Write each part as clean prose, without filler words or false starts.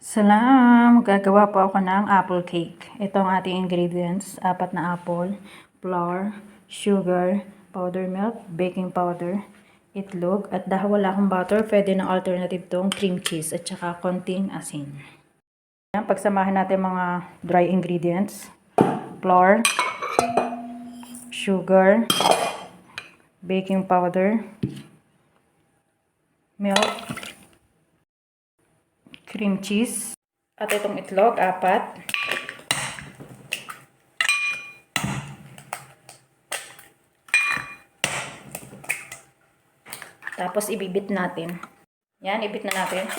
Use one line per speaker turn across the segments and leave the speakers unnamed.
Salam! Gagawa po ako ng apple cake. Ito ang ating ingredients. 4 na apple, flour, sugar, powder milk, baking powder, itlog, at dahil wala akong butter, pwede na alternative tong cream cheese at saka konting asin. Ayan, pagsamahin natin mga dry ingredients. Flour, sugar, baking powder, milk, cream cheese, at itong itlog, 4. Tapos ibibit natin. Yan, ibit na natin.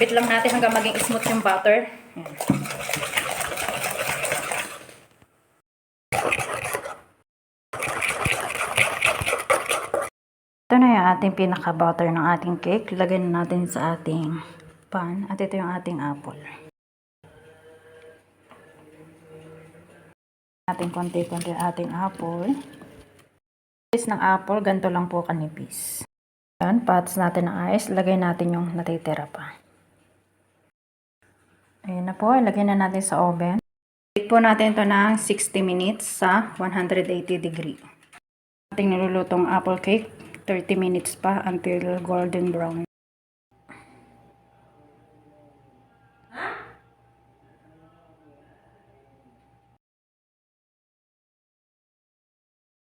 Bit lang natin hanggang maging smooth yung butter. Yan. Ito na yung ating pinaka-butter ng ating cake. Lagyan na natin sa ating pan. At ito yung ating apple. Ating konti-konti ating apple. Ice ng apple, ganito lang po kanipis. Yan, pats natin ng ice. Lagay natin yung natitira pa. Ayan na po, ilagay na natin sa oven. Bake po natin ito ng 60 minutes sa 180 degree. Ating nilulutong apple cake, 30 minutes pa until golden brown.